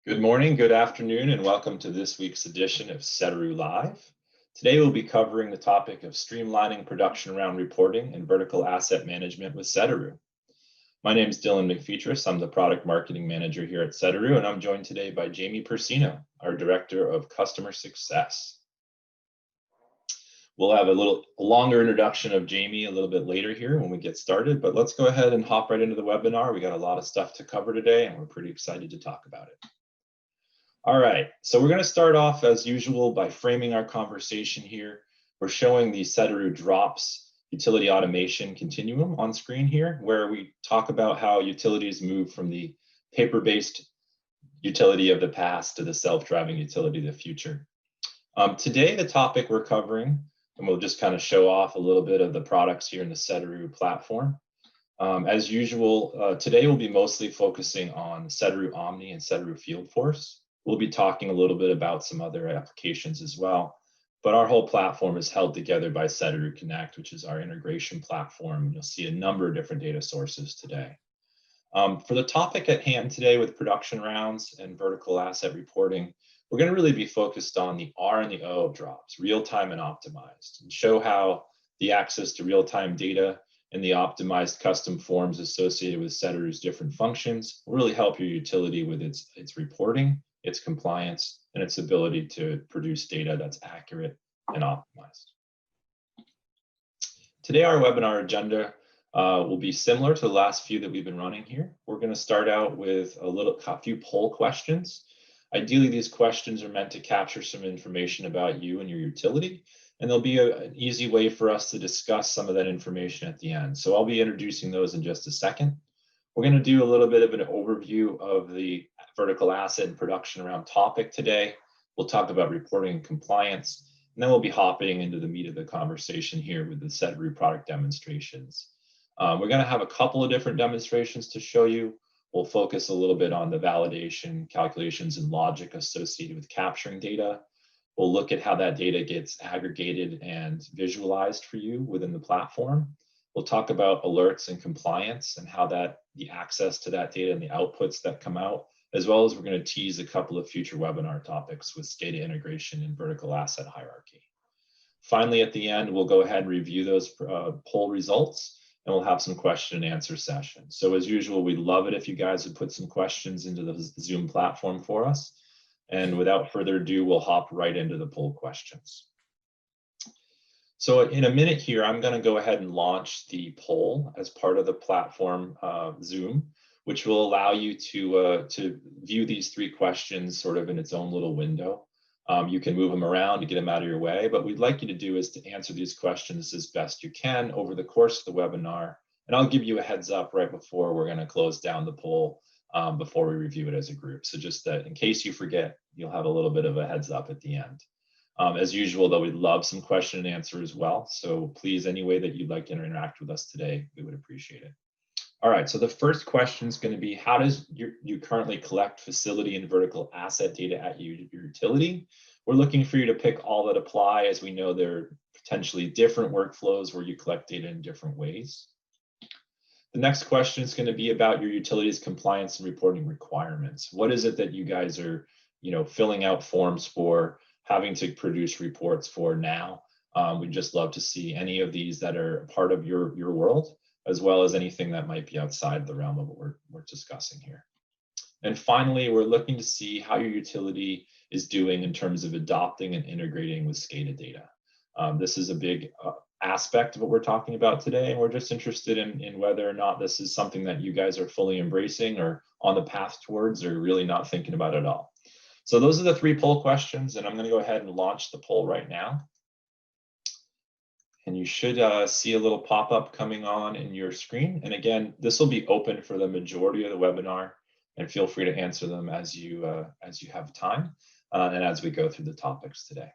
Good morning, good afternoon, and welcome to this week's edition of Sedaru Live. Today we'll be covering the topic of streamlining production around reporting and vertical asset management with Sedaru. My name is Dylan McFeatris. I'm the product marketing manager here at Sedaru, and I'm joined today by Jamie Persino, our director of customer success. We'll have a longer introduction of Jamie a little bit later here when we get started, but let's go ahead and hop right into the webinar. We got a lot of stuff to cover today, and we're pretty excited to talk about it. All right, so we're going to start off as usual by framing our conversation here. We're showing the Sedaru Drops utility automation continuum on screen here, where we talk about how utilities move from the paper-based utility of the past to the self-driving utility of the future. Today, the topic we're covering, and we'll just kind of show off a little bit of the products here in the Sedaru platform. As usual, today we'll be mostly focusing on Sedaru Omni and Sedaru Field Force. We'll be talking a little bit about some other applications as well, but our whole platform is held together by Sedaru Connect, which is our integration platform. You'll see a number of different data sources today. For the topic at hand today with production rounds and vertical asset reporting, we're going to really be focused on the R and the O of drops, real-time and optimized, and show how the access to real-time data and the optimized custom forms associated with Sedaru's different functions will really help your utility with its reporting, its compliance, and its ability to produce data that's accurate and optimized. Today, our webinar agenda will be similar to the last few that we've been running here. We're going to start out with a few poll questions. Ideally, these questions are meant to capture some information about you and your utility, and there'll be an easy way for us to discuss some of that information at the end. So I'll be introducing those in just a second. We're going to do a little bit of an overview of the vertical asset and production around topic today. We'll talk about reporting and compliance, and then we'll be hopping into the meat of the conversation here with the Sedaru product demonstrations. We're going to have a couple of different demonstrations to show you. We'll focus a little bit on the validation, calculations, and logic associated with capturing data. We'll look at how that data gets aggregated and visualized for you within the platform. We'll talk about alerts and compliance and how the access to that data and the outputs that come out, as well as we're going to tease a couple of future webinar topics with data integration and vertical asset hierarchy. Finally, at the end, we'll go ahead and review those poll results, and we'll have some question and answer sessions. So as usual, we'd love it if you guys would put some questions into the Zoom platform for us. And without further ado, we'll hop right into the poll questions. So in a minute here, I'm going to go ahead and launch the poll as part of the platform Zoom, which will allow you to view these three questions sort of in its own little window. You can move them around to get them out of your way, but what we'd like you to do is to answer these questions as best you can over the course of the webinar. And I'll give you a heads up right before we're going to close down the poll before we review it as a group. So just that in case you forget, you'll have a little bit of a heads up at the end. As usual, though, we'd love some question and answer as well. So please, any way that you'd like to interact with us today, we would appreciate it. All right, so the first question is going to be, how does you currently collect facility and vertical asset data at your utility? We're looking for you to pick all that apply, as we know there are potentially different workflows where you collect data in different ways. The next question is going to be about your utility's compliance and reporting requirements. What is it that you guys are, filling out forms for, having to produce reports for now? We'd just love to see any of these that are part of your world, as well as anything that might be outside the realm of what we're discussing here. And finally, we're looking to see how your utility is doing in terms of adopting and integrating with SCADA data. This is a big aspect of what we're talking about today, and we're just interested in whether or not this is something that you guys are fully embracing or on the path towards, or really not thinking about at all. So those are the three poll questions, and I'm going to go ahead and launch the poll right now. And you should see a little pop-up coming on in your screen. And again, this will be open for the majority of the webinar, and feel free to answer them as you have time and as we go through the topics today.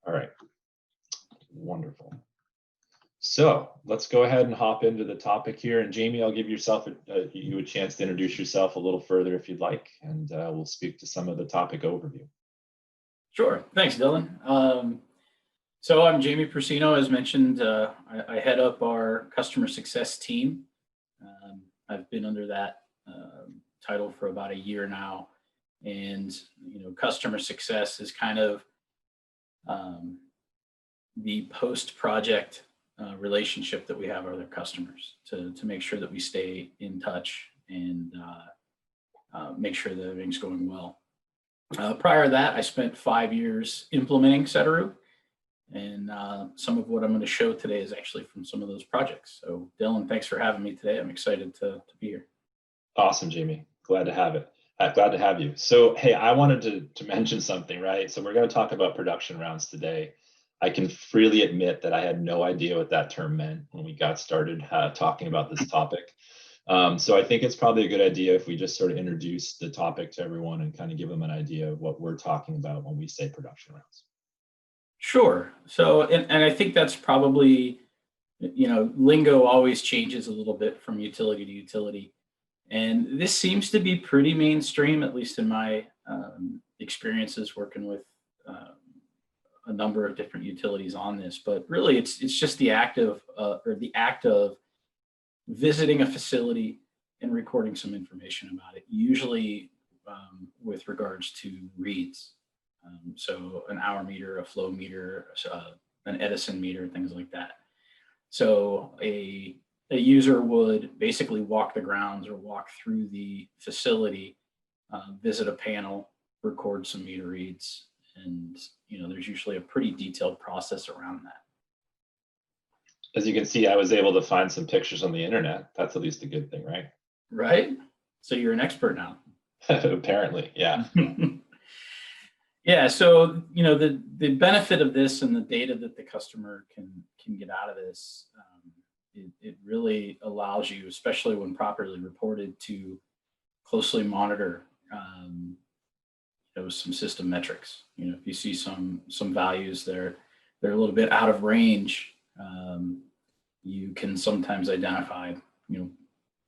All right, wonderful. So let's go ahead and hop into the topic here. And Jamie, I'll give you a chance to introduce yourself a little further if you'd like, and we'll speak to some of the topic overview. Sure, thanks, Dylan. So I'm Jamie Persino, as mentioned. I head up our customer success team. I've been under that title for about a year now. And, customer success is kind of the post-project relationship that we have with our customers to make sure that we stay in touch and make sure that everything's going well. Prior to that, I spent 5 years implementing Sedaru, and some of what I'm going to show today is actually from some of those projects. So Dylan, thanks for having me today. I'm excited to be here. Awesome, Jamie. Glad to have it. Glad to have you. So, hey, I wanted to mention something, right? So we're going to talk about production rounds today. I can freely admit that I had no idea what that term meant when we got started talking about this topic. So I think it's probably a good idea if we just sort of introduce the topic to everyone and kind of give them an idea of what we're talking about when we say production rounds. Sure. So, and I think that's probably, lingo always changes a little bit from utility to utility. And this seems to be pretty mainstream, at least in my experiences working with a number of different utilities on this. But really, it's just the act of visiting a facility and recording some information about it, usually with regards to reads. So an hour meter, a flow meter, an Edison meter, things like that. So a user would basically walk the grounds or walk through the facility, visit a panel, record some meter reads, and there's usually a pretty detailed process around that. As you can see, I was able to find some pictures on the internet. That's at least a good thing, right? Right. So you're an expert now. Apparently, yeah. Yeah. So the benefit of this and the data that the customer can get out of this, it really allows you, especially when properly reported, to closely monitor some system metrics. If you see some values they're a little bit out of range, you can sometimes identify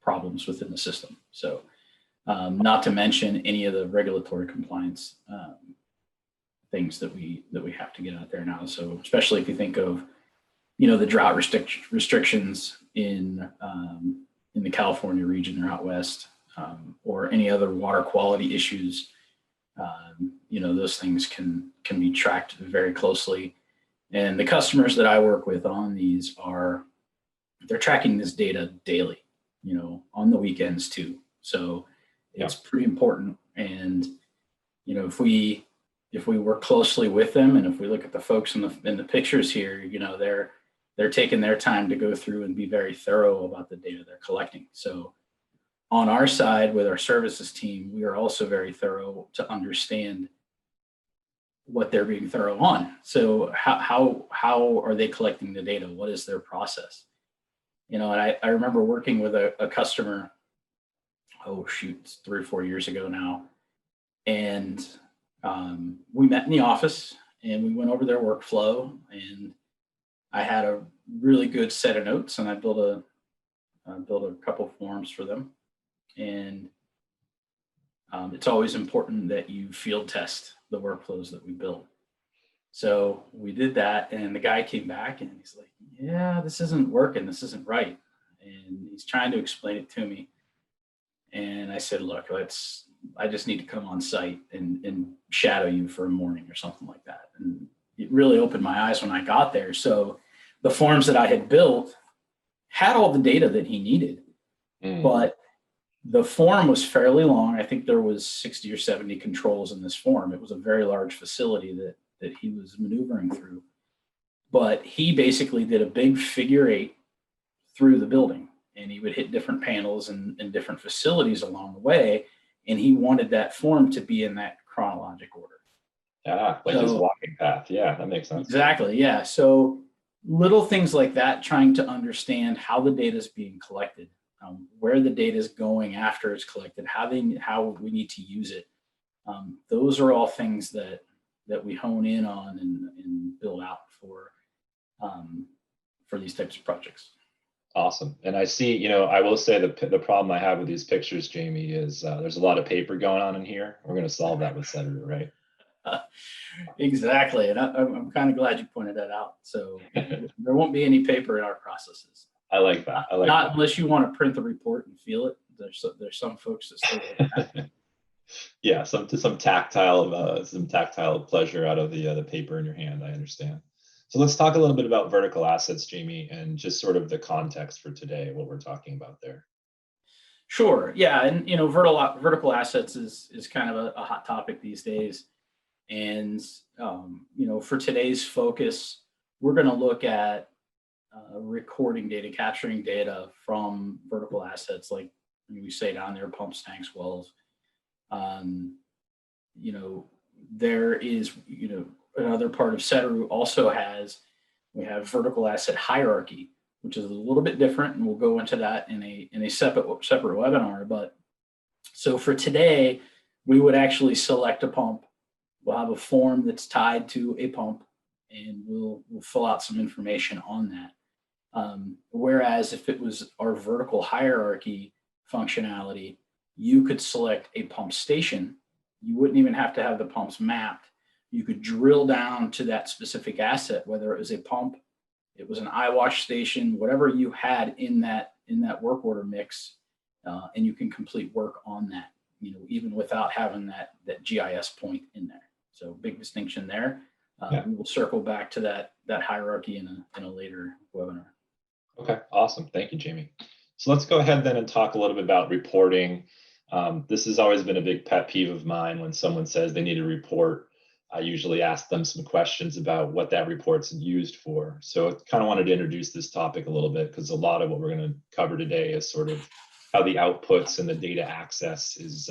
problems within the system. So not to mention any of the regulatory compliance things that we have to get out there now. So especially if you think of the drought restrictions in the California region or out west, or any other water quality issues, those things can be tracked very closely. And the customers that I work with on these they're tracking this data daily, on the weekends too. So it's pretty important. And if we work closely with them, and if we look at the folks in the pictures here, they're taking their time to go through and be very thorough about the data they're collecting. So on our side with our services team, we are also very thorough to understand what they're being thorough on. So how are they collecting the data? What is their process? And I remember working with a customer, it's 3 or 4 years ago now. And we met in the office and we went over their workflow, and I had a really good set of notes, and I built a couple forms for them. And it's always important that you field test the workflows that we build. So we did that, and the guy came back and he's like, yeah, this isn't working. This isn't right. And he's trying to explain it to me. And I said, look, I just need to come on site and shadow you for a morning or something like that. And it really opened my eyes when I got there. So the forms that I had built had all the data that he needed, but the form was fairly long. I think there was 60 or 70 controls in this form. It was a very large facility that he was maneuvering through. But he basically did a big figure 8 through the building, and he would hit different panels and different facilities along the way. And he wanted that form to be in that chronologic order. Yeah, like his walking path. Yeah, that makes sense. Exactly. Yeah. So little things like that, trying to understand how the data is being collected, where the data is going after it's collected, how we need to use it. Those are all things that we hone in on and build out for these types of projects. Awesome. And I see, I will say the problem I have with these pictures, Jamie, is there's a lot of paper going on in here. We're going to solve that with Sedaru, right? Exactly. And I'm kind of glad you pointed that out. So there won't be any paper in our processes. I like that. Not unless you want to print the report and feel it. There's some folks that still like that. Yeah, some tactile pleasure out of the paper in your hand. I understand. So let's talk a little bit about vertical assets, Jamie, and just sort of the context for today, what we're talking about there. Sure. Yeah, and vertical assets is kind of a hot topic these days. And for today's focus, we're going to look at recording data, capturing data from vertical assets, like we say down there, pumps, tanks, wells. There is, another part of Sedaru also we have vertical asset hierarchy, which is a little bit different, and we'll go into that in a separate webinar. But so for today, we would actually select a pump. We'll have a form that's tied to a pump, and we'll fill out some information on that. Whereas if it was our vertical hierarchy functionality, you could select a pump station. You wouldn't even have to have the pumps mapped. You could drill down to that specific asset, whether it was a pump, it was an eye wash station, whatever you had in that work order mix, and you can complete work on that, even without having that GIS point in there. So big distinction there. Yeah. We will circle back to that hierarchy in a later webinar. Okay, awesome. Thank you, Jamie. So let's go ahead then and talk a little bit about reporting. This has always been a big pet peeve of mine. When someone says they need a report, I usually ask them some questions about what that report's used for. So I kind of wanted to introduce this topic a little bit, because a lot of what we're going to cover today is sort of how the outputs and the data access is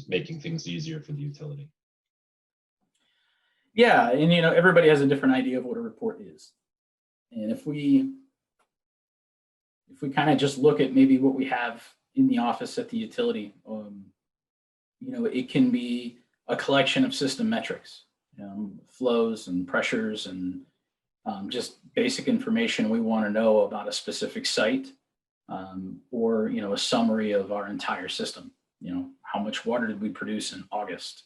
making things easier for the utility. Yeah, and everybody has a different idea of what a report is. And if we kind of just look at maybe what we have in the office at the utility, it can be a collection of system metrics, flows and pressures, and just basic information we want to know about a specific site, or a summary of our entire system. How much water did we produce in August?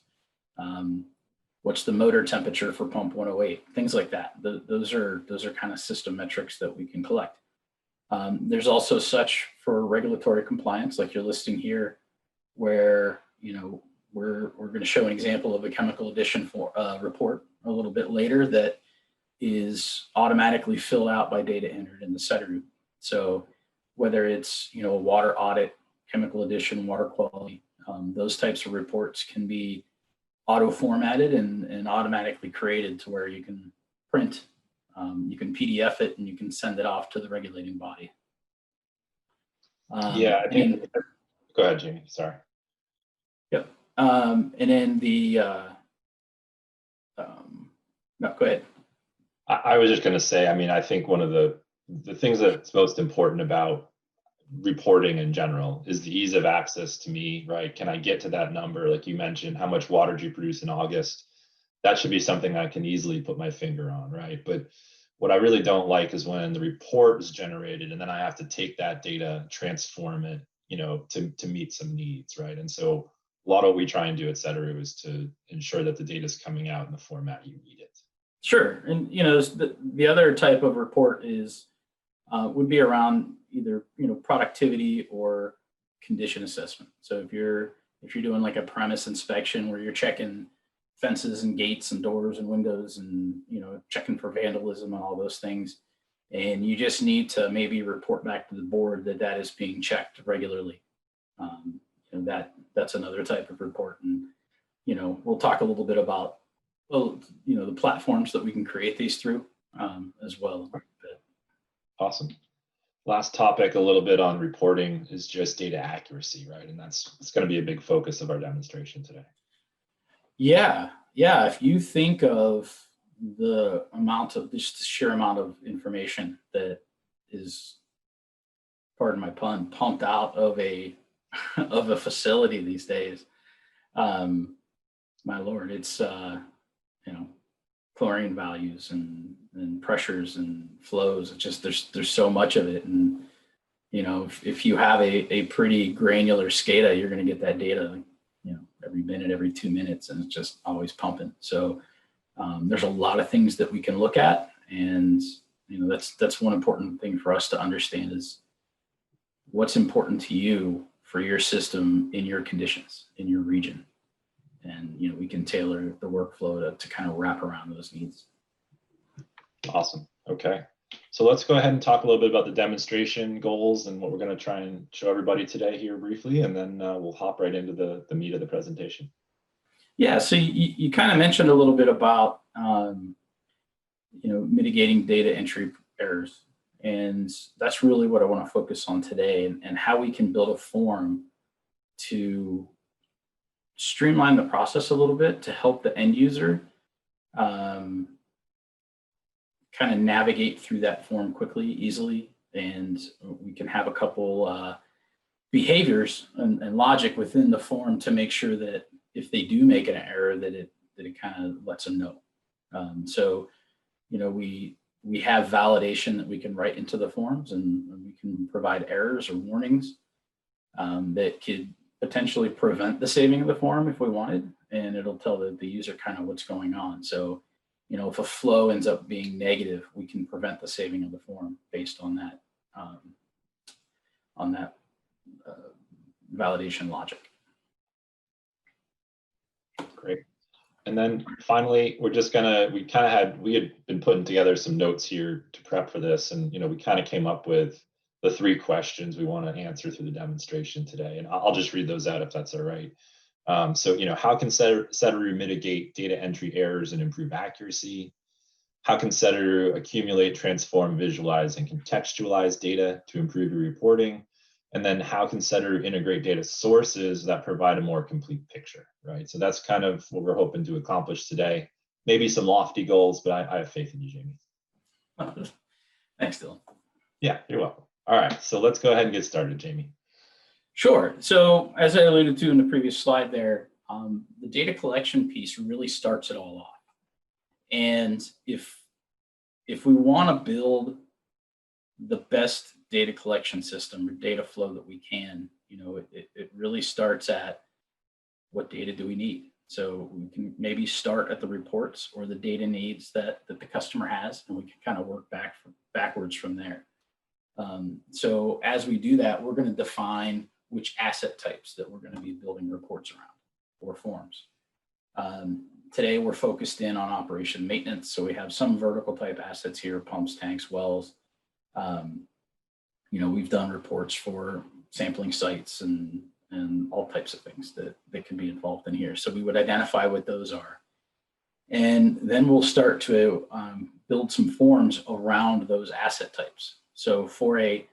What's the motor temperature for pump 108? Things like that. Those are kind of system metrics that we can collect. There's also such for regulatory compliance, like you're listing here, where we're going to show an example of a chemical addition report a little bit later that is automatically filled out by data entered in the Sedaru. So whether it's a water audit, chemical addition, water quality, those types of reports can be auto formatted and automatically created to where you can print. You can PDF it and you can send it off to the regulating body. Yeah, I think. Go ahead, Jamie. Sorry. Yep. And then no, go ahead. I was just going to say, I think one of the things that's most important about reporting in general is the ease of access to me, right? Can I get to that number? Like you mentioned, how much water did you produce in August? That should be something I can easily put my finger on, right? But what I really don't like is when the report is generated and then I have to take that data, transform it, to meet some needs, right? And so a lot of what we try and do at Sedaru is to ensure that the data is coming out in the format you need it. Sure, and the other type of report is would be around either productivity or condition assessment. So if you're doing like a premise inspection where you're checking fences and gates and doors and windows and checking for vandalism and all those things, and you just need to maybe report back to the board that is being checked regularly, that's another type of report. And we'll talk a little bit about the platforms that we can create these through as well. Awesome. Last topic, a little bit on reporting, is just data accuracy, right? And it's going to be a big focus of our demonstration today. Yeah. If you think of the sheer amount of information that is, pardon my pun, pumped out of a facility these days, my Lord, it's chlorine values and pressures and flows. It's just there's so much of it, and if you have a pretty granular SCADA, you're going to get that data every minute, every 2 minutes, and it's just always pumping. So there's a lot of things that we can look at, and that's one important thing for us to understand is what's important to you for your system in your conditions in your region. And, we can tailor the workflow to kind of wrap around those needs. Awesome. Okay. So let's go ahead and talk a little bit about the demonstration goals and what we're going to try and show everybody today here briefly, and then we'll hop right into the meat of the presentation. Yeah, so you kind of mentioned a little bit about, mitigating data entry errors. And that's really what I want to focus on today, and how we can build a form to streamline the process a little bit to help the end user kind of navigate through that form quickly, easily. And we can have a couple behaviors and logic within the form to make sure that if they do make an error, that it kind of lets them know. So, we have validation that we can write into the forms, and we can provide errors or warnings that could potentially prevent the saving of the form if we wanted, and it'll tell the user kind of what's going on. So, if a flow ends up being negative, we can prevent the saving of the form based on that validation logic. Great. And then finally, we had been putting together some notes here to prep for this, and we kind of came up with the 3 questions we want to answer through the demonstration today, and I'll just read those out if that's all right. So how can Sedaru mitigate data entry errors and improve accuracy? How can Sedaru accumulate, transform, visualize, and contextualize data to improve your reporting? And then how can Sedaru integrate data sources that provide a more complete picture, right? So that's kind of what we're hoping to accomplish today. Maybe some lofty goals, but I have faith in you, Jamie. Thanks, Dylan. Yeah, you're welcome. All right, so let's go ahead and get started, Jamie. Sure. So as I alluded to in the previous slide there, the data collection piece really starts it all off. And if we want to build the best data collection system or data flow that we can, it really starts at what data do we need. So we can maybe start at the reports or the data needs that the customer has, and we can kind of work backwards from there. So as we do that, we're going to define which asset types that we're going to be building reports around or forms. Today, we're focused in on operation maintenance. So we have some vertical type assets here: pumps, tanks, wells. We've done reports for sampling sites and all types of things that can be involved in here. So we would identify what those are. And then we'll start to build some forms around those asset types. So for a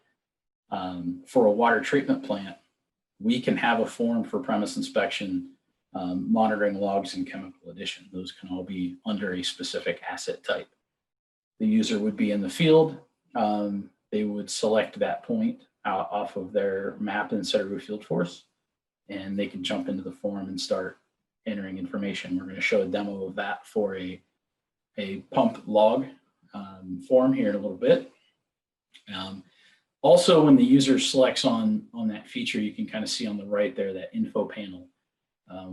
water treatment plant, we can have a form for premise inspection, monitoring logs, and chemical addition. Those can all be under a specific asset type. The user would be in the field. They would select that point off of their map in Sedaru Field Force, and they can jump into the form and start entering information. We're going to show a demo of that for a pump log form here in a little bit. Also, when the user selects on that feature, you can kind of see on the right there, that info panel.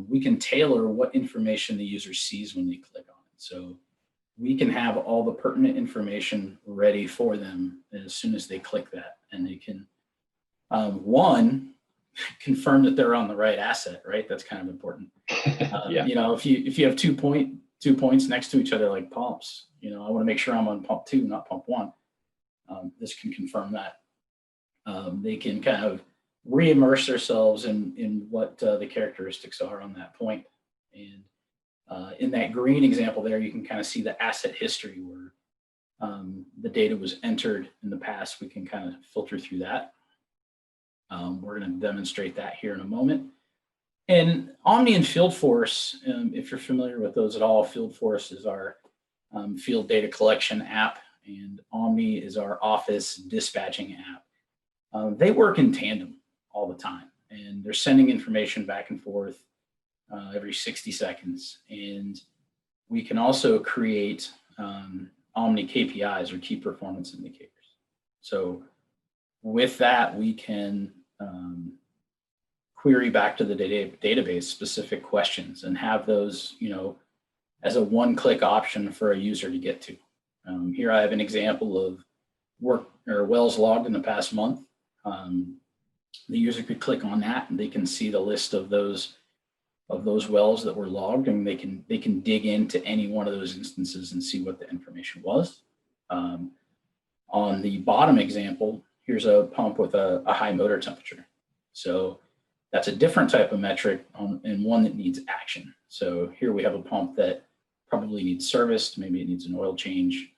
We can tailor what information the user sees when they click on it. So we can have all the pertinent information ready for them as soon as they click that. And they can, one, confirm that they're on the right asset, right? That's kind of important. Yeah. If you have 2 points next to each other like pumps, I want to make sure I'm on pump 2, not pump 1. This can confirm that. They can kind of re-immerse themselves in what the characteristics are on that point. And in that green example there, you can kind of see the asset history where the data was entered in the past. We can kind of filter through that. We're going to demonstrate that here in a moment. And Omni and Field Force, if you're familiar with those at all, Field Force is our field data collection app, and Omni is our office dispatching app. They work in tandem all the time, and they're sending information back and forth every 60 seconds. And we can also create Omni KPIs, or key performance indicators. So with that, we can query back to the database specific questions and have those, as a one-click option for a user to get to. Here I have an example of wells logged in the past month. The user could click on that, and they can see the list of those of those wells that were logged, and they can dig into any one of those instances and see what the information was. On the bottom example, here's a pump with a high motor temperature. So that's a different type of metric and one that needs action. So here we have a pump that probably needs serviced. Maybe it needs an oil change.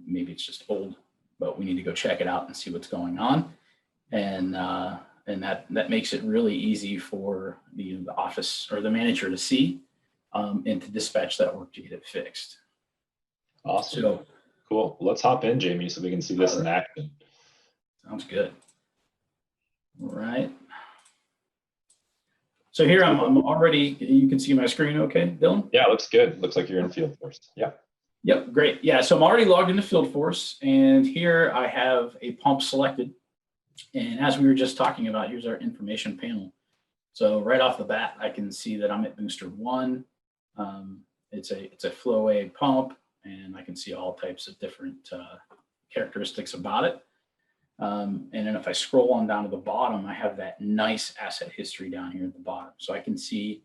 Maybe it's just old, but we need to go check it out and see what's going on. And that makes it really easy for the office or the manager to see and to dispatch that work to get it fixed. Awesome. So, cool. Let's hop in, Jamie, so we can see this in action. Sounds good. All right. So here I'm already, you can see my screen okay, Dylan? Yeah, looks good. Looks like you're in field force. Yeah. Yep, great. Yeah, so I'm already logged into field force, and here I have a pump selected. And as we were just talking about, here's our information panel. So right off the bat, I can see that I'm at booster 1. It's a flowway pump, and I can see all types of different characteristics about it. And then if I scroll on down to the bottom, I have that nice asset history down here at the bottom. So I can see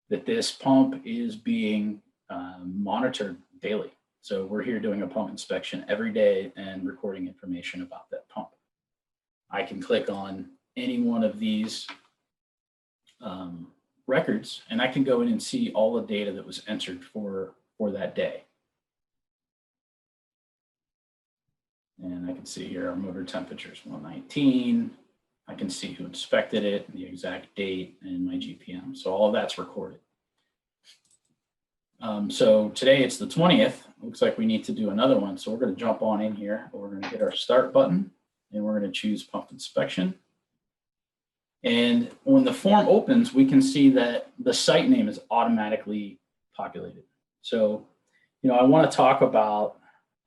that this pump is being monitored daily. So we're here doing a pump inspection every day and recording information about that pump. I can click on any one of these records, and I can go in and see all the data that was entered for that day. And I can see here our motor temperature is 119. I can see who inspected it, the exact date, and my GPM. So all of that's recorded. So today it's the 20th. Looks like we need to do another one. So we're going to jump on in here. We're going to hit our start button, and we're going to choose pump inspection. And when the form opens, we can see that the site name is automatically populated. So, I want to talk about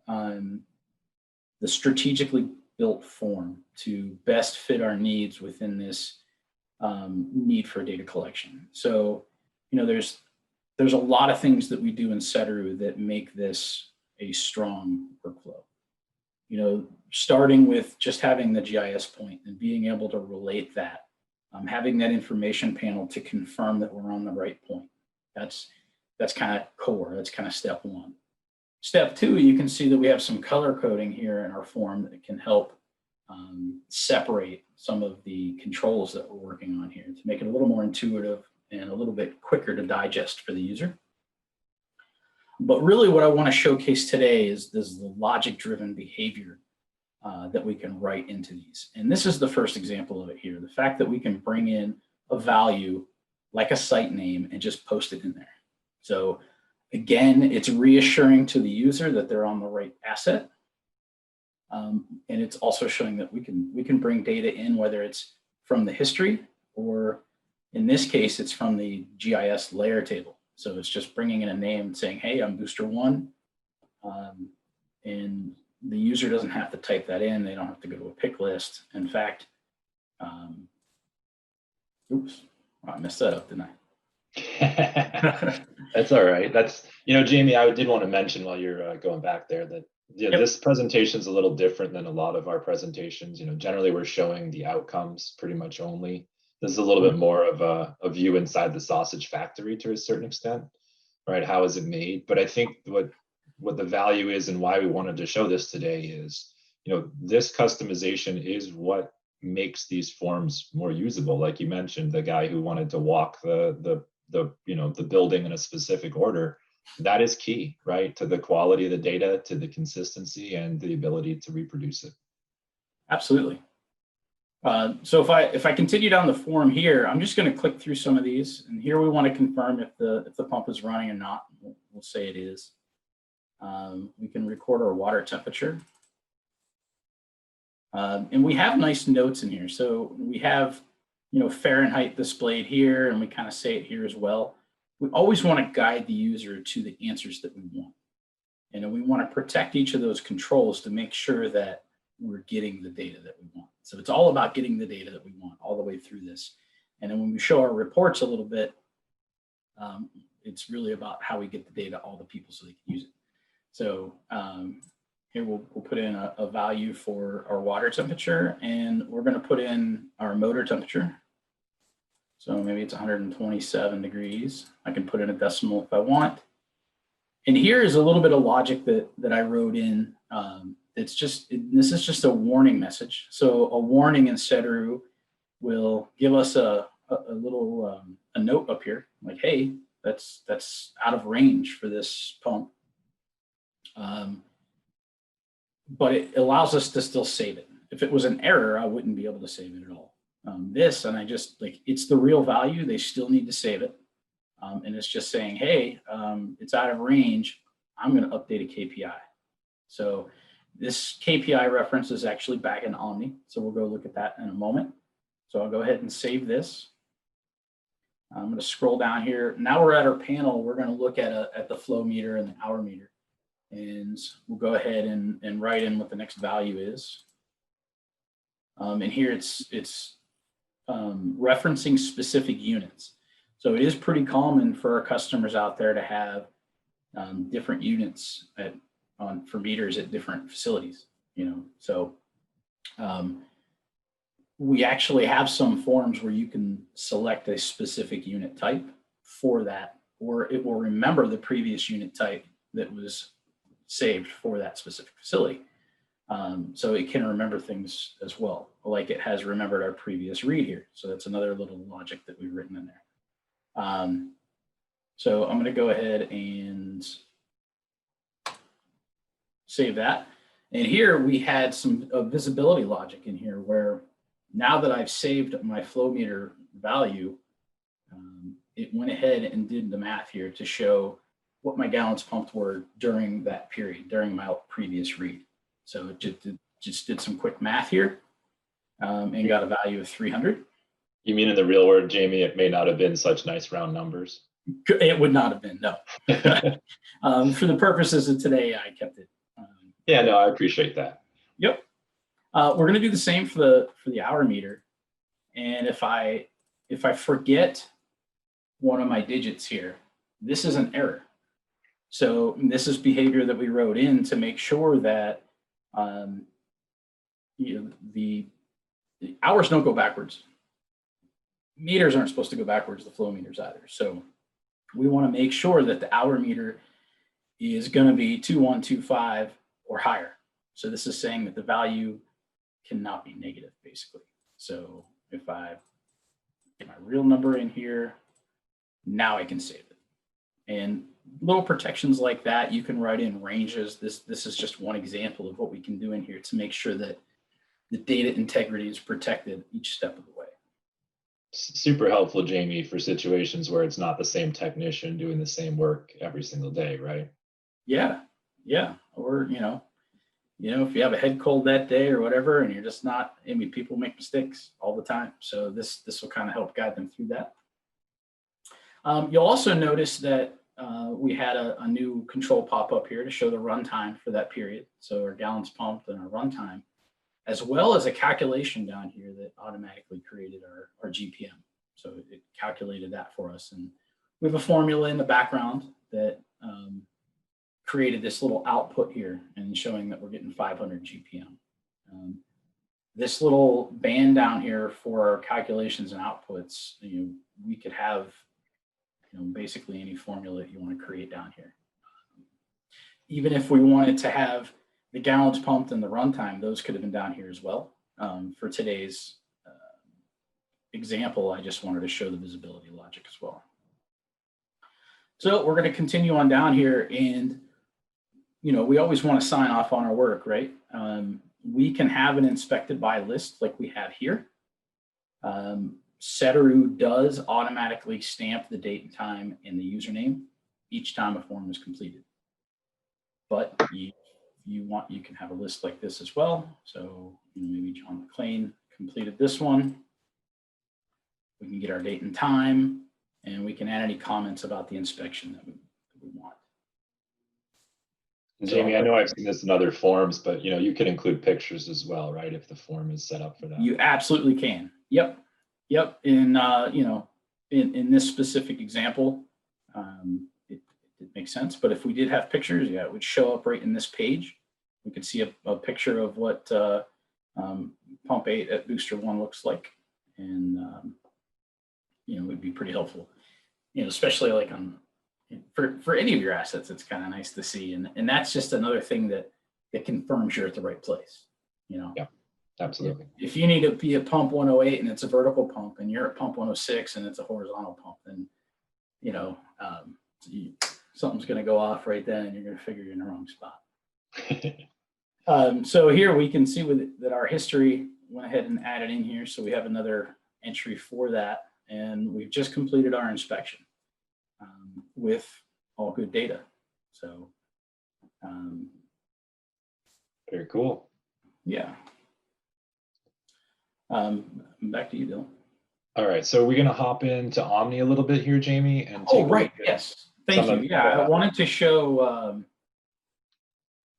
the strategically built form to best fit our needs within this need for data collection. So, there's a lot of things that we do in Sedaru that make this a strong workflow. Starting with just having the GIS point and being able to relate that, having that information panel to confirm that we're on the right point. That's kind of core. That's kind of step 1. Step 2, you can see that we have some color coding here in our form that can help separate some of the controls that we're working on here to make it a little more intuitive and a little bit quicker to digest for the user. But really what I want to showcase today is the logic-driven behavior that we can write into these. And this is the first example of it here. The fact that we can bring in a value like a site name and just post it in there. So again, it's reassuring to the user that they're on the right asset. And it's also showing that we can bring data in, whether it's from the history or in this case, it's from the GIS layer table. So it's just bringing in a name and saying, hey, I'm booster 1. And the user doesn't have to type that in. They don't have to go to a pick list. In fact, oops, I messed that up, didn't I? That's all right. That's, Jamie, I did want to mention while you're going back there that this presentation is a little different than a lot of our presentations. Generally we're showing the outcomes pretty much only. This is a little bit more of a view inside the sausage factory to a certain extent, right? How is it made? But I think what the value is and why we wanted to show this today is, this customization is what makes these forms more usable. Like you mentioned, the guy who wanted to walk the building in a specific order, that is key, right? To the quality of the data, to the consistency and the ability to reproduce it. Absolutely. So if I continue down the form here, I'm just going to click through some of these, and here we want to confirm if the pump is running or not. We'll say it is. We can record our water temperature, and we have nice notes in here. So we have Fahrenheit displayed here, and we kind of say it here as well. We always want to guide the user to the answers that we want, and we want to protect each of those controls to make sure that we're getting the data that we want. So it's all about getting the data that we want all the way through this. And then when we show our reports a little bit, it's really about how we get the data to all the people so they can use it. So here we'll put in a value for our water temperature, and we're going to put in our motor temperature. So maybe it's 127 degrees. I can put in a decimal if I want. And here is a little bit of logic that I wrote in. This is just a warning message. So a warning in Sedaru will give us a little a note up here, like, hey, that's out of range for this pump. But it allows us to still save it. If it was an error, I wouldn't be able to save it at all. And I just like, it's the real value. They still need to save it. And it's just saying, hey, it's out of range. I'm going to update a KPI. So this KPI reference is actually back in Omni. So we'll go look at that in a moment. So I'll go ahead and save this. I'm going to scroll down here. Now we're at our panel. We're going to look at the flow meter and the hour meter. And we'll go ahead and write in what the next value is. And here it's referencing specific units. So it is pretty common for our customers out there to have different units for meters at different facilities, So we actually have some forms where you can select a specific unit type for that, or it will remember the previous unit type that was saved for that specific facility. So it can remember things as well, like it has remembered our previous read here. So that's another little logic that we've written in there. So I'm going to go ahead and save that. And here we had some visibility logic in here where now that I've saved my flow meter value, it went ahead and did the math here to show what my gallons pumped were during that period, during my previous read. So it just did some quick math here and got a value of 300. You mean in the real world, Jamie, it may not have been such nice round numbers? It would not have been, no. For the purposes of today, I kept it. Yeah, no, I appreciate that. Yep. We're going to do the same for the hour meter. And if I forget one of my digits here, this is an error. So this is behavior that we wrote in to make sure that the hours don't go backwards. Meters aren't supposed to go backwards, the flow meters either. So we want to make sure that the hour meter is going to be 2125 or higher. So this is saying that the value cannot be negative, basically. So if I get my real number in here, now I can save it. And little protections like that, you can write in ranges. This is just one example of what we can do in here to make sure that the data integrity is protected each step of the way. Super helpful, Jamie, for situations where it's not the same technician doing the same work every single day, right? Yeah. Or, if you have a head cold that day or whatever, and you're just not, people make mistakes all the time. So this will kind of help guide them through that. You'll also notice that we had a new control pop up here to show the runtime for that period. So our gallons pumped and our runtime, as well as a calculation down here that automatically created our GPM. So it calculated that for us. And we have a formula in the background that created this little output here and showing that we're getting 500 GPM. This little band down here for our calculations and outputs, we could have basically any formula that you want to create down here. Even if we wanted to have the gallons pumped and the runtime, those could have been down here as well. For today's example, I just wanted to show the visibility logic as well. So we're going to continue on down here, and we always want to sign off on our work, right? We can have an inspected by list like we have here. Sedaru does automatically stamp the date and time and the username each time a form is completed. But you can have a list like this as well. So maybe John McLean completed this one. We can get our date and time, and we can add any comments about the inspection that we want. Jamie, I know I've seen this in other forms, but you can include pictures as well, right? If the form is set up for that. You absolutely can. Yep. In in this specific example, it makes sense. But if we did have pictures, it would show up right in this page. We could see a picture of what pump 8 at booster 1 looks like, and would be pretty helpful. Especially like on for any of your assets, it's kind of nice to see, and that's just another thing that confirms you're at the right place. Yeah, absolutely. If you need to be at pump 108 and it's a vertical pump, and you're at pump 106 and it's a horizontal pump, then something's going to go off right then, and you're going to figure you're in the wrong spot. So here we can see that our history went ahead and added in here. So we have another entry for that, and we've just completed our inspection with all good data. So very cool. Yeah. Back to you, Dylan. All right, so we're going to hop into Omni a little bit here, Jamie. And right. Yes. Thank you. Yeah, I wanted to show.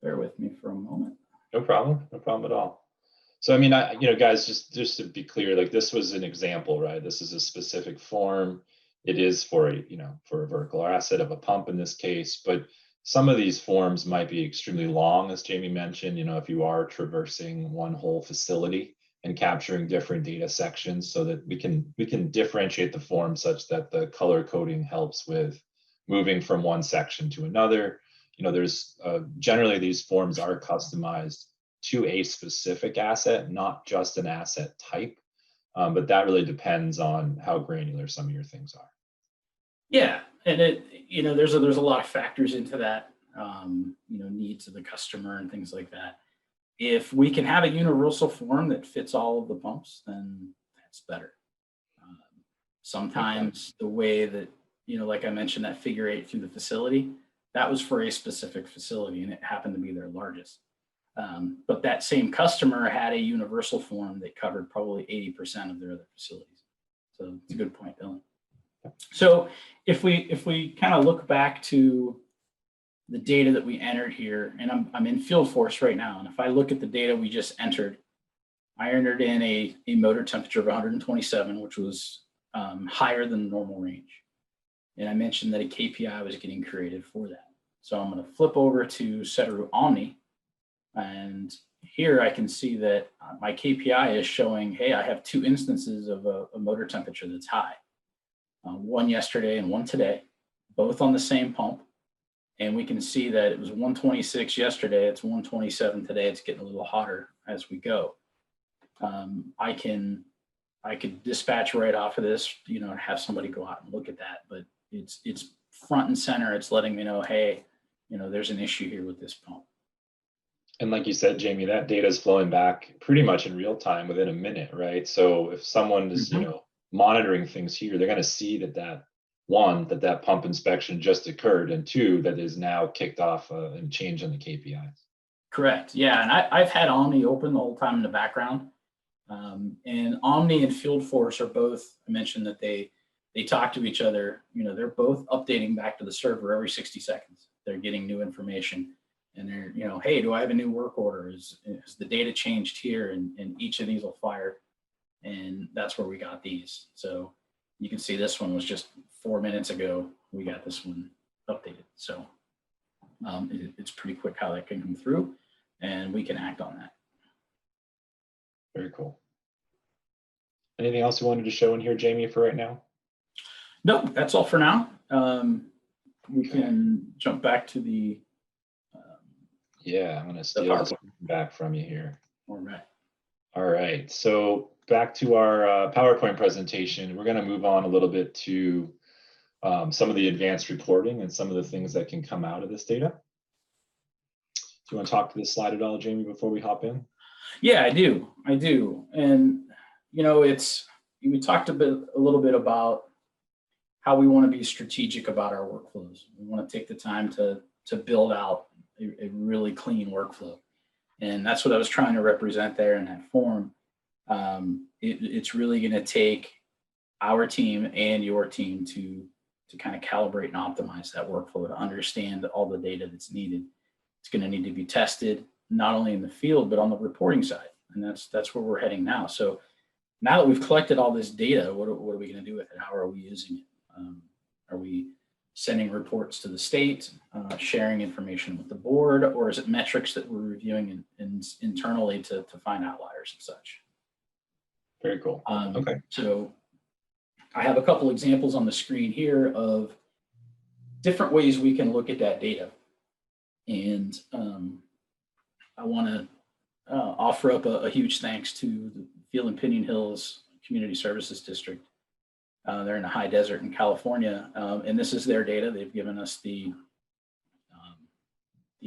Bear with me for a moment. No problem at all. So, I mean, guys, just to be clear, like this was an example, right? This is a specific form. It is for for a vertical asset of a pump in this case, but some of these forms might be extremely long, as Jamie mentioned, if you are traversing one whole facility and capturing different data sections, so that we can differentiate the form such that the color coding helps with moving from one section to another. There's generally these forms are customized to a specific asset, not just an asset type, but that really depends on how granular some of your things are. Yeah, and there's a lot of factors into that, needs of the customer and things like that. If we can have a universal form that fits all of the pumps, then that's better. Sometimes the way that, like I mentioned, that figure 8 through the facility, that was for a specific facility, and it happened to be their largest. But that same customer had a universal form that covered probably 80% of their other facilities. So it's a good point, Dylan. So if we kind of look back to the data that we entered here, and I'm in Field Force right now, and if I look at the data we just entered, I entered in a motor temperature of 127, which was higher than the normal range. And I mentioned that a KPI was getting created for that. So I'm going to flip over to Sedaru Omni, and here I can see that my KPI is showing, hey, I have 2 instances of a motor temperature that's high. One yesterday and one today, both on the same pump. And we can see that it was 126 yesterday, it's 127 today. It's getting a little hotter as we go. I could dispatch right off of this, and have somebody go out and look at that, but it's front and center. It's letting me know, hey, there's an issue here with this pump. And like you said, Jamie, that data is flowing back pretty much in real time within a minute, right? So if someone is, monitoring things here, they're going to see that pump inspection just occurred, and 2, that is now kicked off and change on the KPIs. Correct. Yeah, and I've had Omni open the whole time in the background. And Omni and Field Force are both, I mentioned that they talk to each other. They're both updating back to the server every 60 seconds. They're getting new information, and they're, hey, do I have a new work order? Is the data changed here? And each of these will fire. And that's where we got these. So you can see this one was just 4 minutes ago. We got this one updated. So it's pretty quick how that can come through, and we can act on that. Very cool. Anything else you wanted to show in here, Jamie, for right now? Nope, that's all for now. We can jump back to the. Yeah, I'm going to steal this back from you here. All right. All right. So back to our PowerPoint presentation. We're going to move on a little bit to some of the advanced reporting and some of the things that can come out of this data. Do you want to talk to this slide at all, Jamie, before we hop in? Yeah, I do. And, we talked a little bit about how we want to be strategic about our workflows. We want to take the time to build out a really clean workflow. And that's what I was trying to represent there in that form. It's really going to take our team and your team to kind of calibrate and optimize that workflow, to understand all the data that's needed. It's going to need to be tested, not only in the field, but on the reporting side. And that's where we're heading now. So now that we've collected all this data, what are we going to do with it? How are we using it? Are we sending reports to the state, sharing information with the board, or is it metrics that we're reviewing internally to find outliers and such? Very cool. Okay. So I have a couple examples on the screen here of different ways we can look at that data. And I want to offer up a huge thanks to the Field and Pinion Hills Community Services District. They're in the high desert in California, and this is their data. They've given us the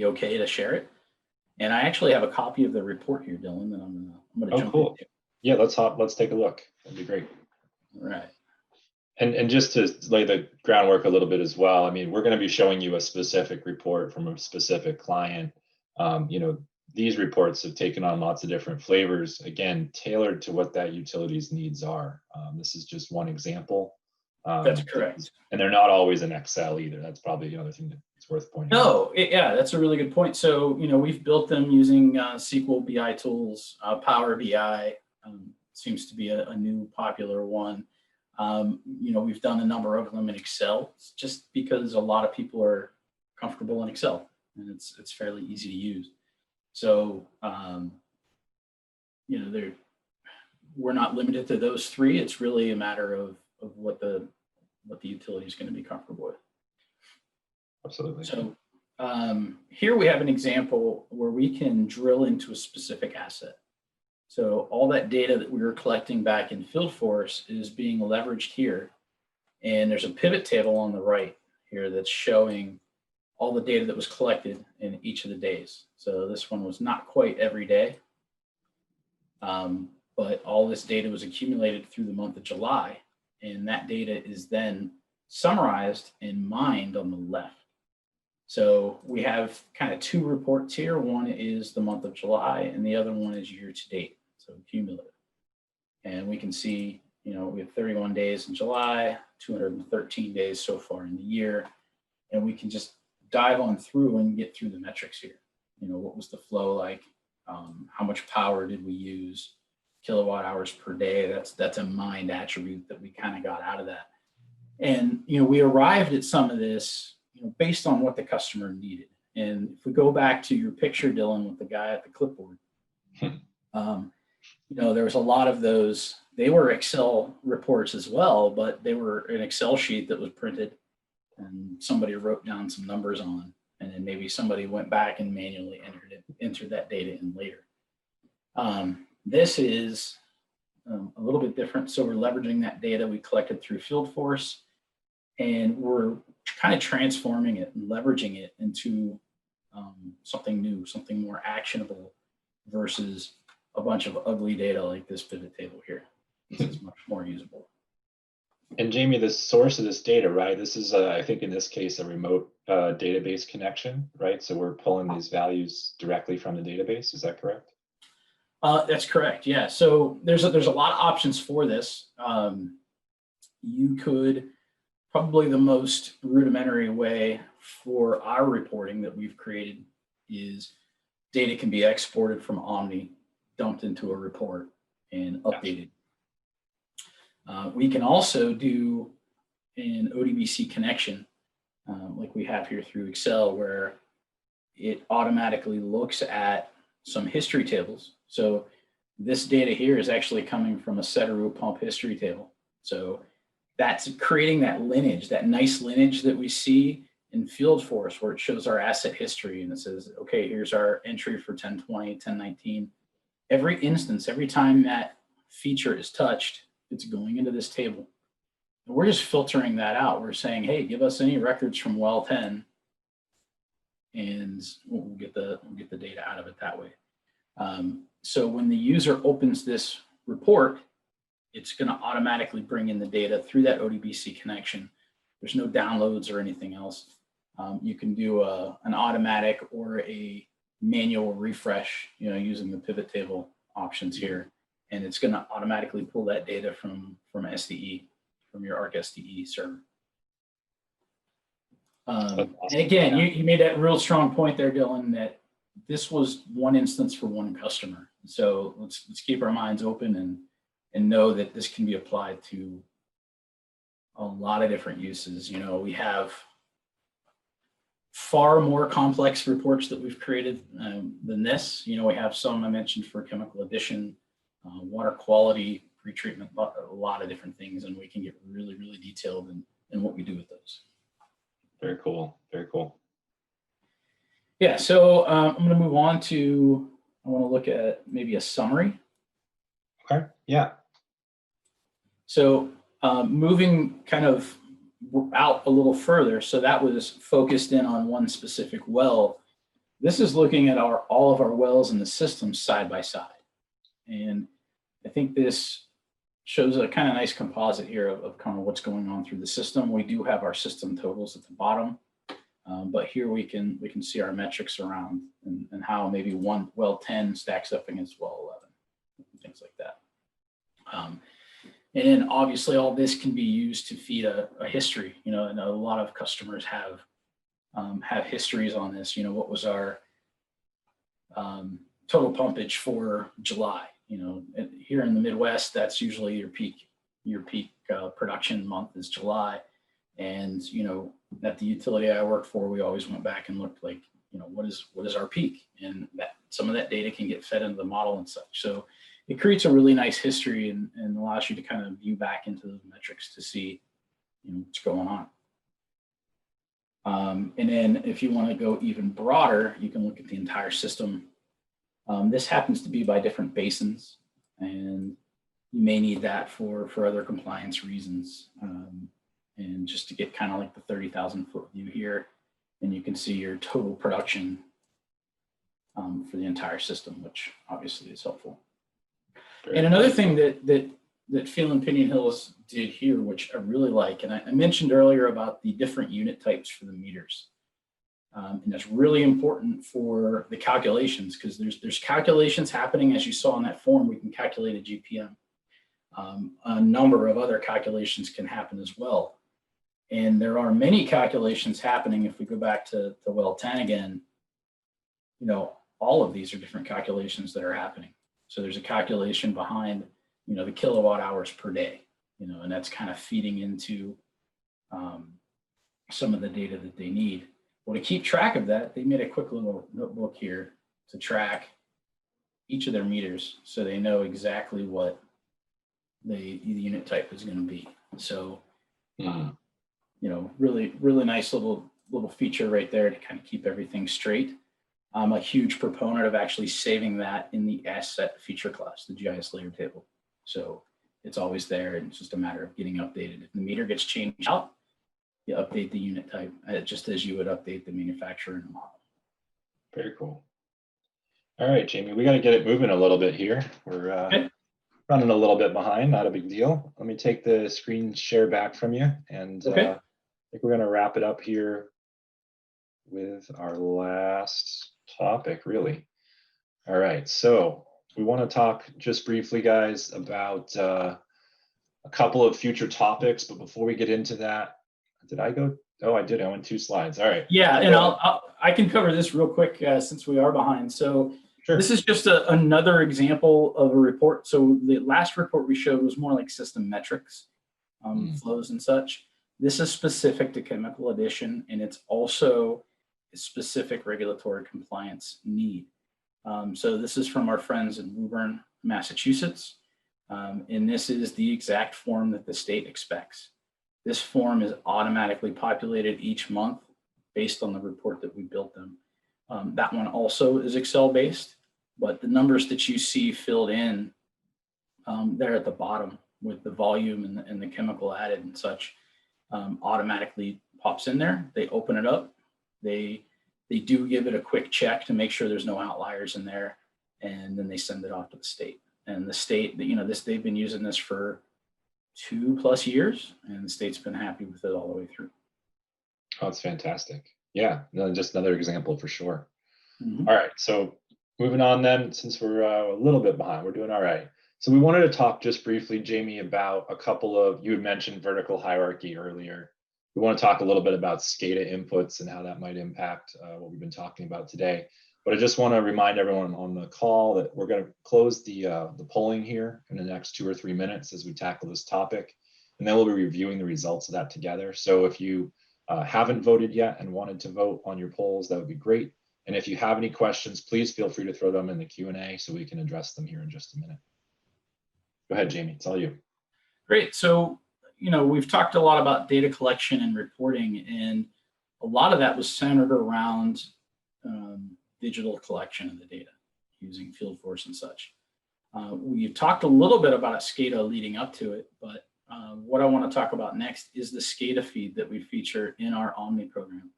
okay to share it. And I actually have a copy of the report here, Dylan, that I'm gonna jump cool. into. Yeah, let's take a look. That'd be great. All right. And just to lay the groundwork a little bit as well, I mean, we're going to be showing you a specific report from a specific client. You know, these reports have taken on lots of different flavors, again, tailored to what that utility's needs are. This is just one example. That's correct. And they're not always in Excel either. That's probably the other thing that's worth pointing out. No, yeah, that's a really good point. So, you know, we've built them using SQL BI tools, Power BI seems to be a new popular one. You know, we've done a number of them in Excel just because a lot of people are comfortable in Excel and it's fairly easy to use. So, you know, we're not limited to those three. It's really a matter of what the utility is going to be comfortable with. Absolutely. So here we have an example where we can drill into a specific asset. So all that data that we were collecting back in FieldForce is being leveraged here. And there's a pivot table on the right here that's showing all the data that was collected in each of the days. So this one was not quite every day, but all this data was accumulated through the month of July. And that data is then summarized and mined on the left. So we have kind of two reports here. One is the month of July and the other one is year to date, so cumulative. And we can see, you know, we have 31 days in July, 213 days so far in the year. And we can just dive on through and get through the metrics here. You know, what was the flow like? How much power did we use? Kilowatt hours per day. That's a mined attribute that we kind of got out of that. And, you know, we arrived at some of this, you know, based on what the customer needed. And if we go back to your picture, Dylan, with the guy at the clipboard, you know, there was a lot of those. They were Excel reports as well, but they were an Excel sheet that was printed and somebody wrote down some numbers on, and then maybe somebody went back and manually entered that data in later. This is a little bit different. So we're leveraging that data we collected through FieldForce, and we're kind of transforming it and leveraging it into something new, something more actionable versus a bunch of ugly data like this pivot table here. This is much more usable. And Jamie, the source of this data, right? This is, I think in this case, a remote database connection, right? So we're pulling these values directly from the database. Is that correct? That's correct. Yeah. So there's a lot of options for this. You could probably the most rudimentary way for our reporting that we've created is data can be exported from Omni, dumped into a report, and updated. We can also do an ODBC connection like we have here through Excel, where it automatically looks at some history tables. So this data here is actually coming from a Sedaru pump history table. So that's creating that lineage, that nice lineage that we see in FieldForce, where it shows our asset history and it says, okay, here's our entry for 1020, 1019. Every instance, every time that feature is touched, it's going into this table. And we're just filtering that out. We're saying, hey, give us any records from well 10, and we'll get the data out of it that way. So when the user opens this report, it's going to automatically bring in the data through that ODBC connection. There's no downloads or anything else. You can do an automatic or a manual refresh, you know, using the pivot table options here, and it's going to automatically pull that data from SDE, from your Arc SDE server. And again, you made that real strong point there, Dylan, that this was one instance for one customer. So let's keep our minds open and know that this can be applied to a lot of different uses. You know, we have far more complex reports that we've created than this. You know, we have some I mentioned for chemical addition, water quality, pretreatment, a lot of different things, and we can get really, really detailed in what we do with those. Very cool. Very cool. Yeah, so I'm going to move on to, I want to look at maybe a summary. Okay, yeah. So moving kind of out a little further, so that was focused in on one specific well. This is looking at all of our wells in the system side by side. And I think this shows a kind of nice composite here of kind of what's going on through the system. We do have our system totals at the bottom, but here we can see our metrics around and how maybe one well 10 stacks up against well 11, things like that. And then obviously all this can be used to feed a history, you know, and a lot of customers have histories on this. You know, what was our total pumpage for July? You know, and here in the Midwest, that's usually your peak production month is July. And, you know, at the utility I work for, we always went back and looked like, you know, what is our peak? And that some of that data can get fed into the model and such. So it creates a really nice history and allows you to kind of view back into those metrics to see, you know, what's going on. And then if you want to go even broader, you can look at the entire system. This happens to be by different basins, and you may need that for other compliance reasons. And just to get kind of like the 30,000 foot view here, and you can see your total production for the entire system, which obviously is helpful. And another thing that Phil and Pinion Hills did here, which I really like, and I mentioned earlier about the different unit types for the meters. And that's really important for the calculations, because there's calculations happening, as you saw in that form. We can calculate a GPM. A number of other calculations can happen as well. And there are many calculations happening. If we go back to well 10 again, you know, all of these are different calculations that are happening. So there's a calculation behind, you know, the kilowatt hours per day, you know, and that's kind of feeding into some of the data that they need. Well, to keep track of that, they made a quick little notebook here to track each of their meters, so they know exactly what the unit type is going to be. So, you know, really, really nice little feature right there to kind of keep everything straight. I'm a huge proponent of actually saving that in the asset feature class, the GIS layer table. So it's always there, and it's just a matter of getting updated. If the meter gets changed out, you update the unit type just as you would update the manufacturer in the model. Very cool. All right, Jamie, we got to get it moving a little bit here. We're Okay. running a little bit behind, not a big deal. Let me take the screen share back from you, and Okay. I think we're going to wrap it up here with our last topic, really. All right, so we want to talk just briefly, guys, about a couple of future topics. But before we get into that, did I go? Oh, I did. I went 2 slides. All right. Yeah, and I can cover this real quick since we are behind. So Sure. This is just another example of a report. So the last report we showed was more like system metrics, flows and such. This is specific to chemical addition, and it's also a specific regulatory compliance need. So this is from our friends in Woburn, Massachusetts. And this is the exact form that the state expects. This form is automatically populated each month based on the report that we built them. That one also is Excel based, but the numbers that you see filled in there at the bottom with the volume and the chemical added and such automatically pops in there. They open it up. They do give it a quick check to make sure there's no outliers in there, and then they send it off to the state. And the state, you know, they've been using this for 2+ years, and the state's been happy with it all the way through. Oh, that's fantastic. Yeah, no, just another example for sure. Mm-hmm. All right, so moving on then, since we're a little bit behind, we're doing all right. So we wanted to talk just briefly, Jamie, about a couple of, you had mentioned vertical hierarchy earlier. We want to talk a little bit about SCADA inputs and how that might impact what we've been talking about today. But I just want to remind everyone on the call that we're going to close the polling here in the next 2 or 3 minutes as we tackle this topic. And then we'll be reviewing the results of that together. So if you haven't voted yet and wanted to vote on your polls, that would be great. And if you have any questions, please feel free to throw them in the Q&A so we can address them here in just a minute. Go ahead, Jamie, it's all you. Great. So, we've talked a lot about data collection and reporting, and a lot of that was centered around digital collection of the data using field force and such. We've talked a little bit about SCADA leading up to it, but what I want to talk about next is the SCADA feed that we feature in our Omni program.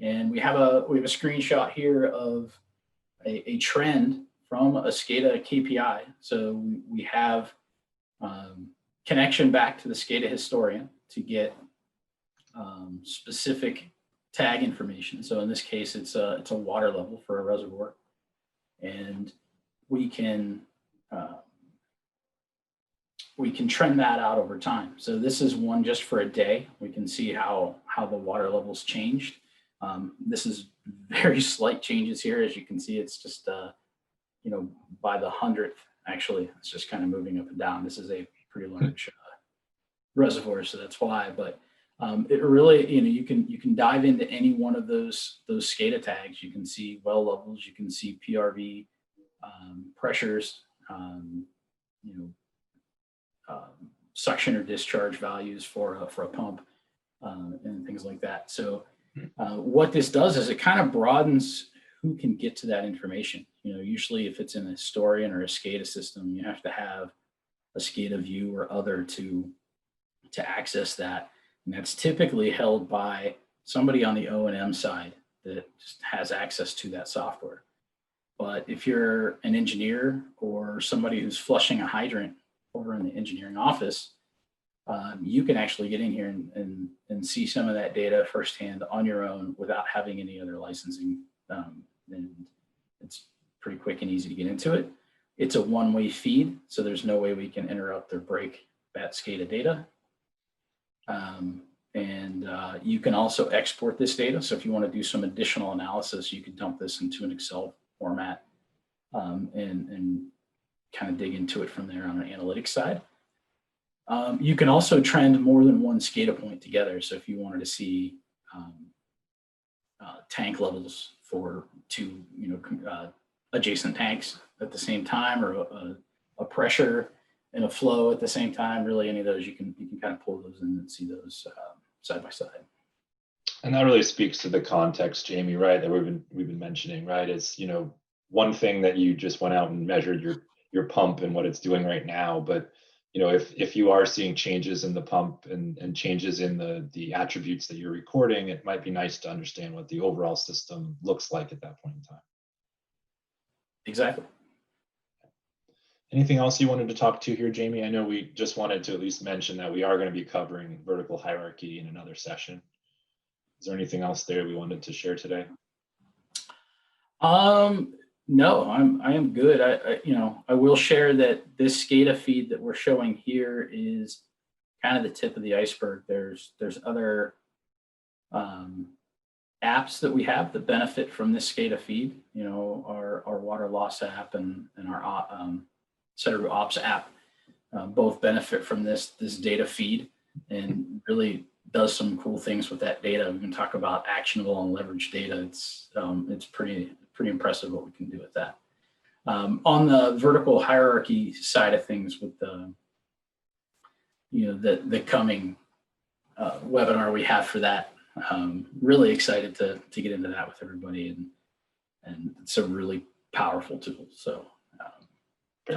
And we have a screenshot here of a trend from a SCADA KPI. So we have connection back to the SCADA historian to get specific tag information. So in this case, it's a water level for a reservoir, and we can trend that out over time. So this is one just for a day. We can see how the water levels changed. This is very slight changes here. As you can see, it's just, by the 100th, actually, it's just kind of moving up and down. This is a pretty large reservoir, so that's why. But it really, you can dive into any one of those SCADA tags. You can see well levels, you can see PRV pressures, suction or discharge values for a pump, and things like that. So what this does is it kind of broadens who can get to that information. Usually if it's in a historian or a SCADA system, you have to have a SCADA view or other to access that. And that's typically held by somebody on the O&M side that just has access to that software. But if you're an engineer or somebody who's flushing a hydrant over in the engineering office, you can actually get in here and see some of that data firsthand on your own without having any other licensing. And it's pretty quick and easy to get into it. It's a one-way feed, so there's no way we can interrupt or break that SCADA data. You can also export this data. So if you want to do some additional analysis, you can dump this into an Excel format and kind of dig into it from there on an analytics side. You can also trend more than one SCADA point together. So if you wanted to see tank levels for two adjacent tanks at the same time, or a pressure and a flow at the same time, really any of those, you can kind of pull those in and see those side by side. And that really speaks to the context, Jamie, right, that we've been mentioning, right? It's, one thing that you just went out and measured your pump and what it's doing right now, but if you are seeing changes in the pump and changes in the attributes that you're recording, it might be nice to understand what the overall system looks like at that point in time. Exactly. Anything else you wanted to talk to here, Jamie? I know we just wanted to at least mention that we are going to be covering vertical hierarchy in another session. Is there anything else there we wanted to share today? No, I am good. I will share that this SCADA feed that we're showing here is kind of the tip of the iceberg. There's other apps that we have that benefit from this SCADA feed. Our water loss app and our Sedaru Ops app both benefit from this data feed, and really does some cool things with that data. We can talk about actionable and leveraged data. It's pretty impressive what we can do with that. On the vertical hierarchy side of things, with the coming webinar we have for that, really excited to get into that with everybody, and it's a really powerful tool. So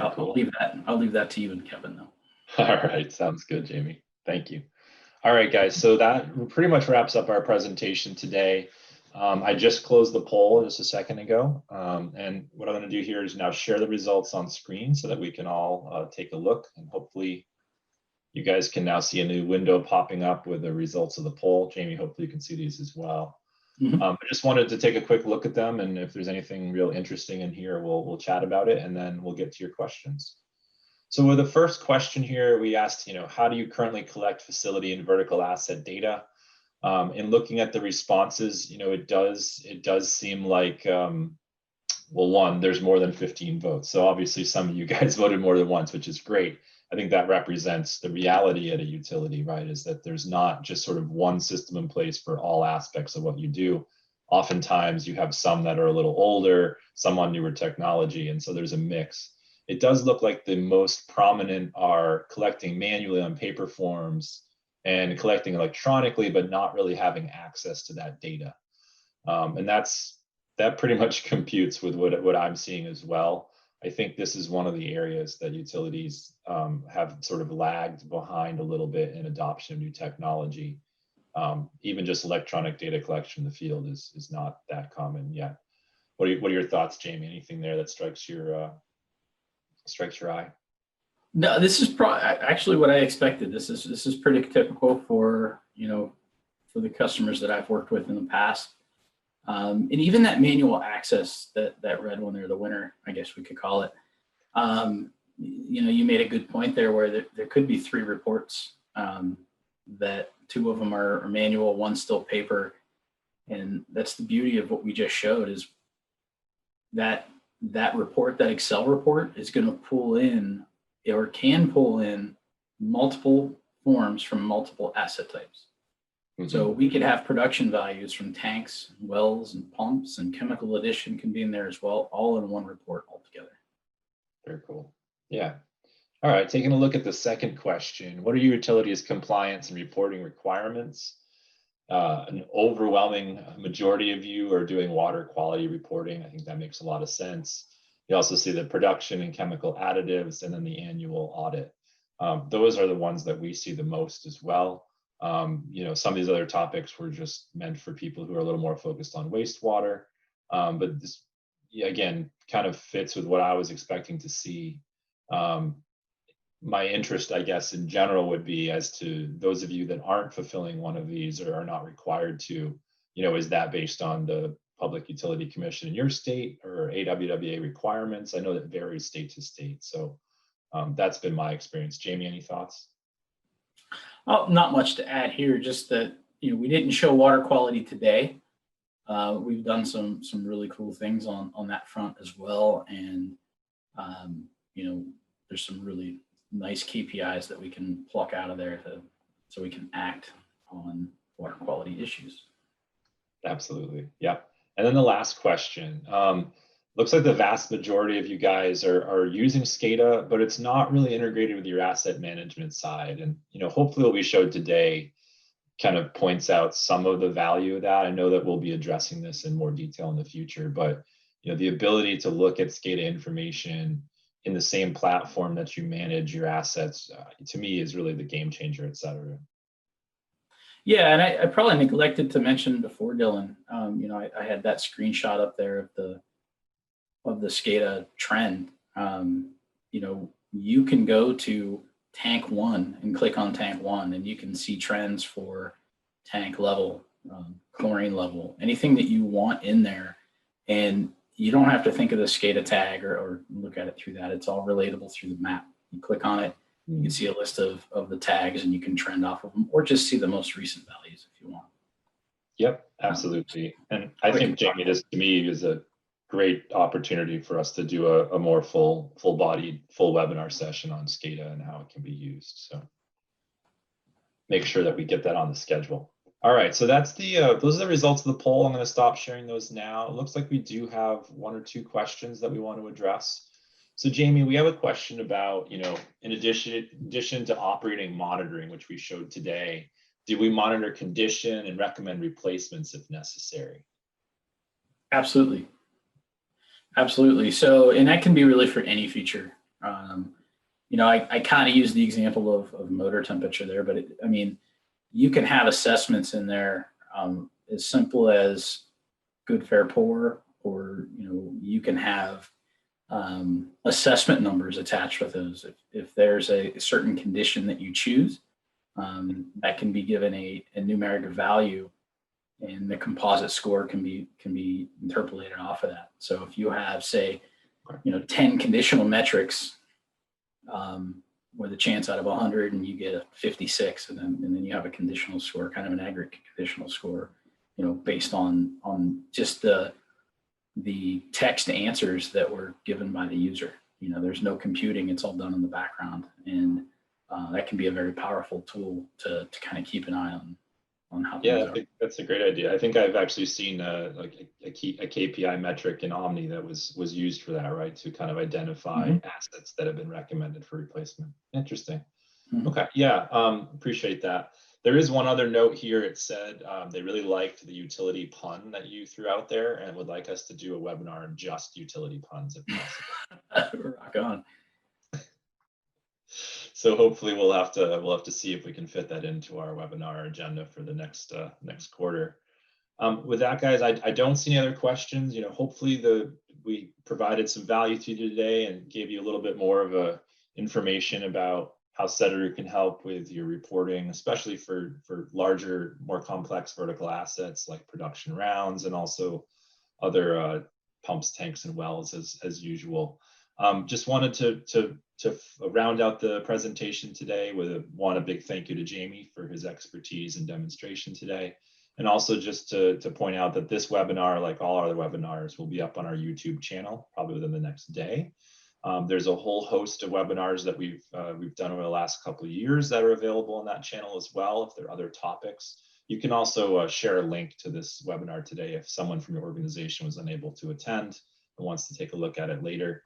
I'll leave that to you and Kevin, though. All right, sounds good, Jamie. Thank you. All right, guys, so that pretty much wraps up our presentation today. I just closed the poll just a second ago, and what I'm going to do here is now share the results on screen so that we can all take a look, and hopefully you guys can now see a new window popping up with the results of the poll. Jamie, hopefully you can see these as well. Mm-hmm. I just wanted to take a quick look at them, and if there's anything real interesting in here, we'll chat about it, and then we'll get to your questions. So with the first question here, we asked, how do you currently collect facility and vertical asset data? In looking at the responses, it does seem like, well, one, there's more than 15 votes. So obviously some of you guys voted more than once, which is great. I think that represents the reality at a utility, right? Is that there's not just sort of one system in place for all aspects of what you do. Oftentimes you have some that are a little older, some on newer technology, and so there's a mix. it does look like the most prominent are collecting manually on paper forms and collecting electronically, but not really having access to that data. And that pretty much computes with what I'm seeing as well. I think this is one of the areas that utilities have sort of lagged behind a little bit in adoption of new technology. Even just electronic data collection in the field is not that common yet. What are your thoughts, Jamie? Anything there that strikes your eye? No, this is actually what I expected. This is pretty typical for for the customers that I've worked with in the past. And even that manual access, that red one there, the winner, I guess we could call it. You made a good point there where there could be 3 reports, that 2 of them are manual, 1 still paper. And that's the beauty of what we just showed, is that report, that Excel report, is going to pull in, or can pull in, multiple forms from multiple asset types. So we could have production values from tanks, wells, and pumps, and chemical addition can be in there as well, all in one report altogether. Very cool. Yeah. All right. Taking a look at the second question, what are your utilities' compliance and reporting requirements? An overwhelming majority of you are doing water quality reporting. I think that makes a lot of sense. You also see the production and chemical additives, and then the annual audit. Those are the ones that we see the most as well. Some of these other topics were just meant for people who are a little more focused on wastewater. But this, again, kind of fits with what I was expecting to see. My interest, I guess, in general would be as to those of you that aren't fulfilling one of these or are not required to, is that based on the Public Utility Commission in your state or AWWA requirements? I know that varies state to state. So that's been my experience. Jamie, any thoughts? Oh, not much to add here, just that, we didn't show water quality today. We've done some really cool things on that front as well. And, there's some really nice KPIs that we can pluck out of there so we can act on water quality issues. Absolutely. Yeah. And then the last question. Looks like the vast majority of you guys are using SCADA, but it's not really integrated with your asset management side. And hopefully what we showed today kind of points out some of the value of that. I know that we'll be addressing this in more detail in the future, but the ability to look at SCADA information in the same platform that you manage your assets, to me, is really the game changer, et cetera. Yeah, and I probably neglected to mention before, Dylan. I had that screenshot up there of the SCADA trend. You can go to tank 1 and click on tank 1, and you can see trends for tank level, chlorine level, anything that you want in there. And you don't have to think of the SCADA tag or look at it through that. It's all relatable through the map. You click on it, you can see a list of the tags, and you can trend off of them, or just see the most recent values if you want. Yep, absolutely. And I think, Jamie, this to me is a great opportunity for us to do a more full-bodied, full webinar session on SCADA and how it can be used. So make sure that we get that on the schedule. All right, so that's those are the results of the poll. I'm going to stop sharing those now. It looks like we do have 1 or 2 questions that we want to address. So Jamie, we have a question about, in addition to operating monitoring, which we showed today, do we monitor condition and recommend replacements if necessary? Absolutely. Absolutely. So, and that can be really for any feature. I kind of use the example of motor temperature there, but you can have assessments in there as simple as good, fair, poor, or you can have assessment numbers attached with those. If there's a certain condition that you choose, that can be given a numeric value, and the composite score can be interpolated off of that. So if you have, say, 10 conditional metrics, with a chance out of 100, and you get a 56, and then you have a conditional score, kind of an aggregate conditional score, based on just the text answers that were given by the user. There's no computing; it's all done in the background, and that can be a very powerful tool to kind of keep an eye on how Yeah, things I are. think that's a great idea. I think I've actually seen like a KPI metric in Omni that was used for that, right? To kind of identify assets that have been recommended for replacement. Interesting. Okay, yeah, appreciate that. There is one other note here. It said they really liked the utility pun that you threw out there and would like us to do a webinar on just utility puns if possible. Rock on. So hopefully we'll have to see if we can fit that into our webinar agenda for the next quarter. With that, guys, I don't see any other questions. Hopefully we provided some value to you today and gave you a little bit more of a information about how Sedaru can help with your reporting, especially for larger, more complex vertical assets like production rounds and also other pumps, tanks, and wells as usual. Just wanted to round out the presentation today with a big thank you to Jamie for his expertise and demonstration today. And also just to point out that this webinar, like all other webinars, will be up on our YouTube channel probably within the next day. There's a whole host of webinars that we've done over the last couple of years that are available on that channel as well. If there are other topics, you can also share a link to this webinar today if someone from your organization was unable to attend and wants to take a look at it later.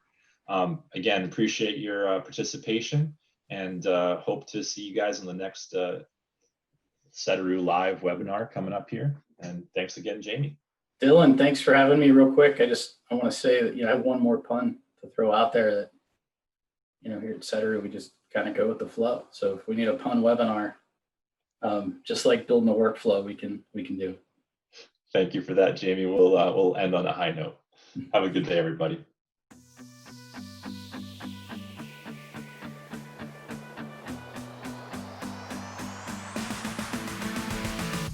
Again, appreciate your participation and hope to see you guys in the next Sedaru live webinar coming up here. And thanks again, Jamie. Dylan, thanks for having me real quick. I want to say that, I have one more pun to throw out there that, here at Sedaru, we just kind of go with the flow. So if we need a pun webinar, just like building a workflow, we can do. Thank you for that, Jamie. We'll end on a high note. Have a good day, everybody.